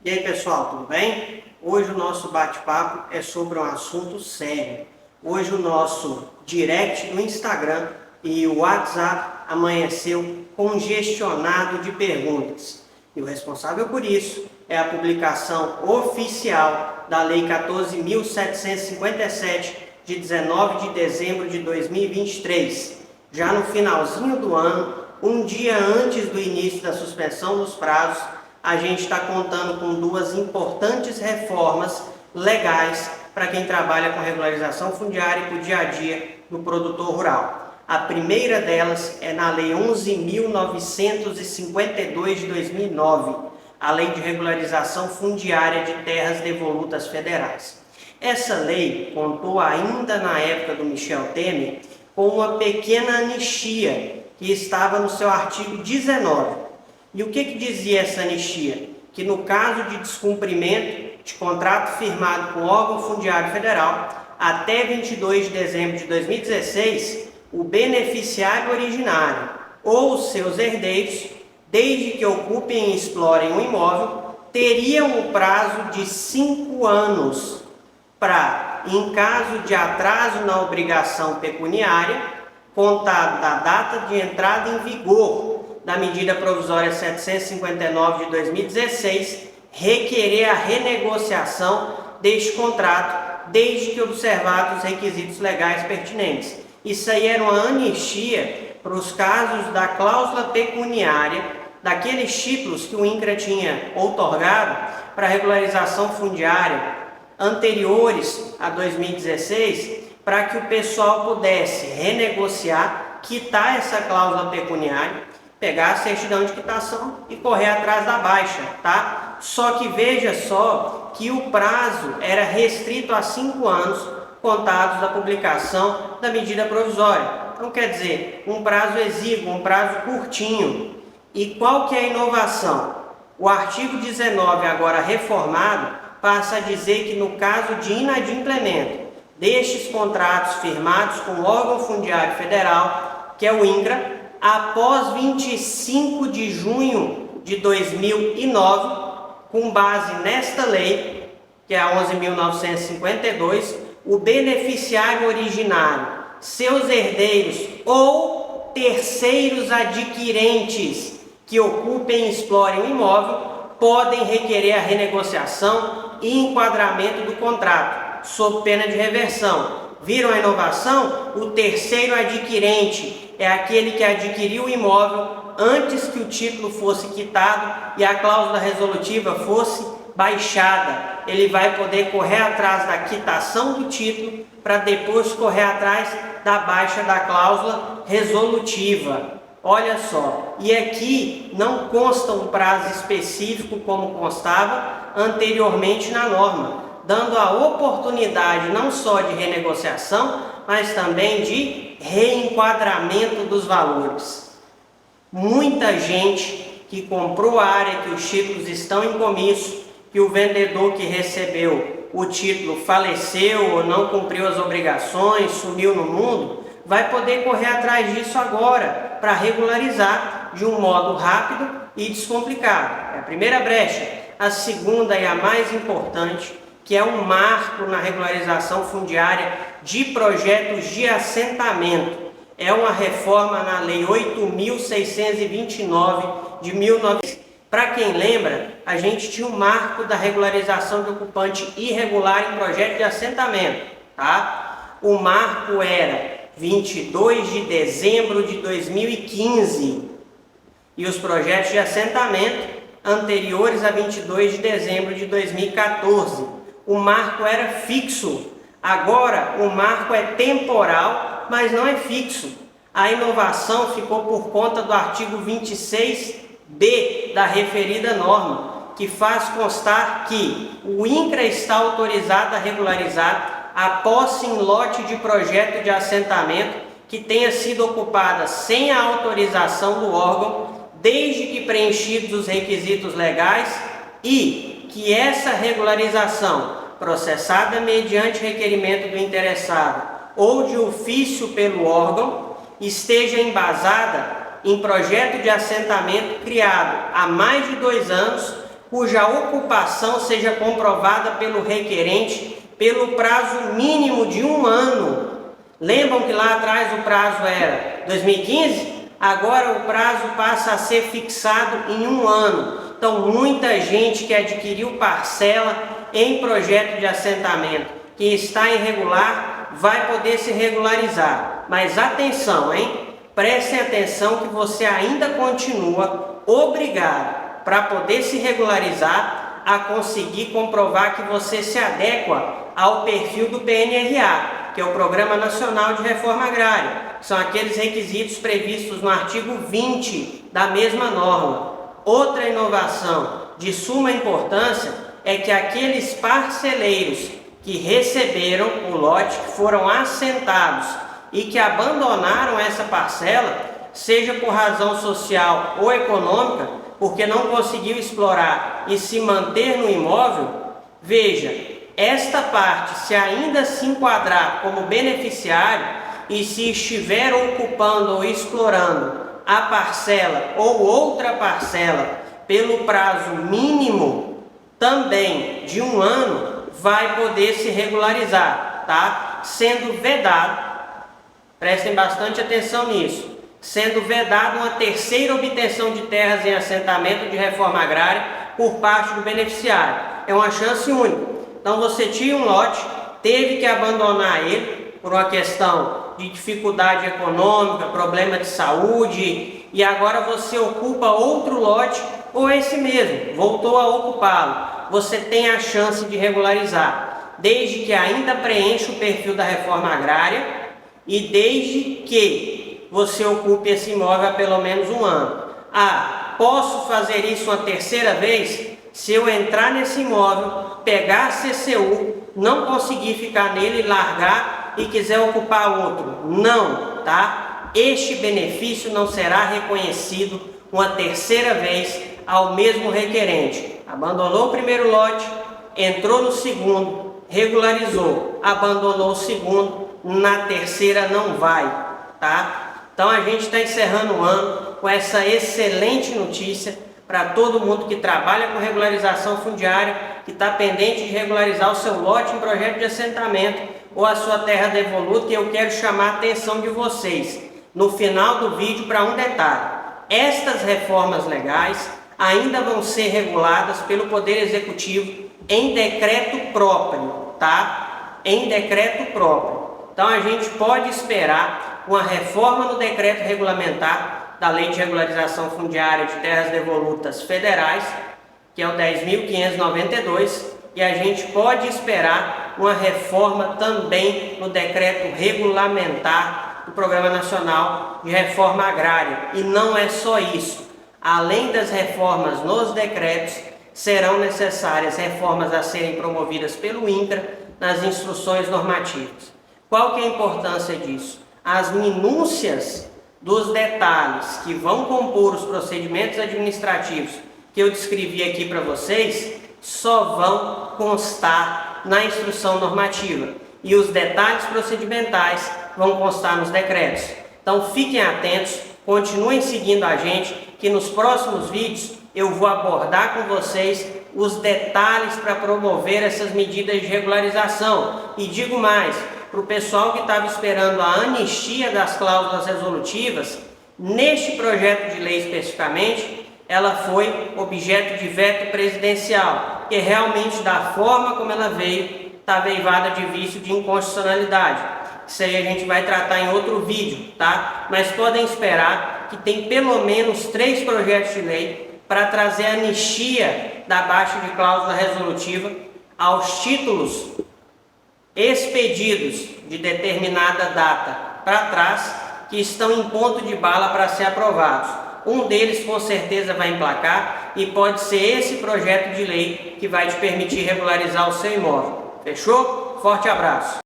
E aí pessoal, tudo bem? Hoje o nosso bate-papo é sobre um assunto sério. Hoje o nosso direct no Instagram e o WhatsApp amanheceu congestionado de perguntas. E o responsável por isso é a publicação oficial da Lei 14.757 de 19 de dezembro de 2023. Já no finalzinho do ano, um dia antes do início da suspensão dos prazos, a gente está contando com duas importantes reformas legais para quem trabalha com regularização fundiária e para o dia a dia do produtor rural. A primeira delas é na Lei 11.952 de 2009, a Lei de Regularização Fundiária de Terras Devolutas Federais. Essa lei contou ainda na época do Michel Temer com uma pequena anistia que estava no seu artigo 19. E o que dizia essa anistia? Que no caso de descumprimento de contrato firmado com o órgão fundiário federal, até 22 de dezembro de 2016, o beneficiário originário ou os seus herdeiros, desde que ocupem e explorem um imóvel, teriam o prazo de 5 anos para, em caso de atraso na obrigação pecuniária, contado da data de entrada em vigor da medida provisória 759 de 2016, requerer a renegociação deste contrato, desde que observados os requisitos legais pertinentes. Isso aí era uma anistia para os casos da cláusula pecuniária, daqueles títulos que o INCRA tinha outorgado para regularização fundiária anteriores a 2016, para que o pessoal pudesse renegociar, quitar essa cláusula pecuniária, pegar a certidão de quitação e correr atrás da baixa, tá? Só que veja só que o prazo era restrito a 5 anos contados da publicação da medida provisória. Então quer dizer, um prazo exíguo, um prazo curtinho. E qual que é a inovação? O artigo 19, agora reformado, passa a dizer que no caso de inadimplemento destes contratos firmados com o órgão fundiário federal, que é o INCRA, após 25 de junho de 2009, com base nesta lei, que é a 11.952, o beneficiário originário, seus herdeiros ou terceiros adquirentes que ocupem e explorem o imóvel podem requerer a renegociação e enquadramento do contrato, sob pena de reversão. Viram a inovação? O terceiro adquirente é aquele que adquiriu o imóvel antes que o título fosse quitado e a cláusula resolutiva fosse baixada. Ele vai poder correr atrás da quitação do título para depois correr atrás da baixa da cláusula resolutiva. Olha só, e aqui não consta um prazo específico como constava anteriormente na norma, dando a oportunidade não só de renegociação, mas também de reenquadramento dos valores. Muita gente que comprou a área que os títulos estão em comício, que o vendedor que recebeu o título faleceu ou não cumpriu as obrigações, sumiu no mundo, vai poder correr atrás disso agora para regularizar de um modo rápido e descomplicado. É a primeira brecha. A segunda e a mais importante, que é um marco na regularização fundiária de projetos de assentamento. É uma reforma na Lei 8.629 de 1900. Para quem lembra, a gente tinha um marco da regularização de ocupante irregular em projeto de assentamento, tá? O marco era 22 de dezembro de 2015 e os projetos de assentamento anteriores a 22 de dezembro de 2014. O marco era fixo. Agora o marco é temporal, mas não é fixo. A inovação ficou por conta do artigo 26B da referida norma, que faz constar que o INCRA está autorizado a regularizar a posse em lote de projeto de assentamento que tenha sido ocupada sem a autorização do órgão, desde que preenchidos os requisitos legais, e que essa regularização, processada mediante requerimento do interessado ou de ofício pelo órgão, esteja embasada em projeto de assentamento criado há mais de 2 anos cuja ocupação seja comprovada pelo requerente pelo prazo mínimo de 1 ano. Lembram que lá atrás o prazo era 2015? Agora o prazo passa a ser fixado em 1 ano. Então muita gente que adquiriu parcela em projeto de assentamento que está irregular vai poder se regularizar. Mas atenção, hein? Prestem atenção que você ainda continua obrigado, para poder se regularizar, a conseguir comprovar que você se adequa ao perfil do PNRA, que é o Programa Nacional de Reforma Agrária. São aqueles requisitos previstos no artigo 20 da mesma norma. Outra inovação de suma importância é que aqueles parceleiros que receberam o lote, que foram assentados e que abandonaram essa parcela, seja por razão social ou econômica, porque não conseguiu explorar e se manter no imóvel, veja, esta parte, se ainda se enquadrar como beneficiário e se estiver ocupando ou explorando a parcela ou outra parcela pelo prazo mínimo também de 1 ano, vai poder se regularizar, tá? Sendo vedado, prestem bastante atenção nisso, sendo vedado uma terceira obtenção de terras em assentamento de reforma agrária por parte do beneficiário. É uma chance única. Então você tinha um lote, teve que abandonar ele por uma questão de dificuldade econômica, problema de saúde, e agora você ocupa outro lote, ou esse mesmo, voltou a ocupá-lo. Você tem a chance de regularizar, desde que ainda preencha o perfil da reforma agrária e desde que você ocupe esse imóvel há pelo menos 1 ano. Ah, posso fazer isso uma terceira vez? Se eu entrar nesse imóvel, pegar a CCU, não conseguir ficar nele, largar e quiser ocupar outro. Não, tá? Este benefício não será reconhecido uma terceira vez ao mesmo requerente. Abandonou o primeiro lote, entrou no segundo, regularizou, abandonou o segundo, na terceira não vai, tá? Então a gente está encerrando o ano com essa excelente notícia para todo mundo que trabalha com regularização fundiária, que está pendente de regularizar o seu lote em projeto de assentamento ou a sua terra devoluta. E eu quero chamar a atenção de vocês no final do vídeo para um detalhe. Estas reformas legais ainda vão ser reguladas pelo Poder Executivo em decreto próprio, tá? Em decreto próprio. Então a gente pode esperar uma reforma no decreto regulamentar da Lei de Regularização Fundiária de Terras Devolutas Federais, que é o 10.592, e a gente pode esperar uma reforma também no decreto regulamentar do Programa Nacional de Reforma Agrária. E não é só isso. Além das reformas nos decretos, serão necessárias reformas a serem promovidas pelo INCRA nas instruções normativas. Qual que é a importância disso? As minúcias dos detalhes que vão compor os procedimentos administrativos que eu descrevi aqui para vocês, só vão constar na instrução normativa. E os detalhes procedimentais vão constar nos decretos. Então fiquem atentos, continuem seguindo a gente, que nos próximos vídeos eu vou abordar com vocês os detalhes para promover essas medidas de regularização. E digo mais, para o pessoal que estava esperando a anistia das cláusulas resolutivas, neste projeto de lei especificamente, ela foi objeto de veto presidencial, que realmente da forma como ela veio, está veivada de vício de inconstitucionalidade. Isso aí a gente vai tratar em outro vídeo, tá? Mas podem esperar que tem pelo menos 3 projetos de lei para trazer anistia da baixa de cláusula resolutiva aos títulos expedidos de determinada data para trás, que estão em ponto de bala para ser aprovados. Um deles com certeza vai emplacar e pode ser esse projeto de lei que vai te permitir regularizar o seu imóvel. Fechou? Forte abraço!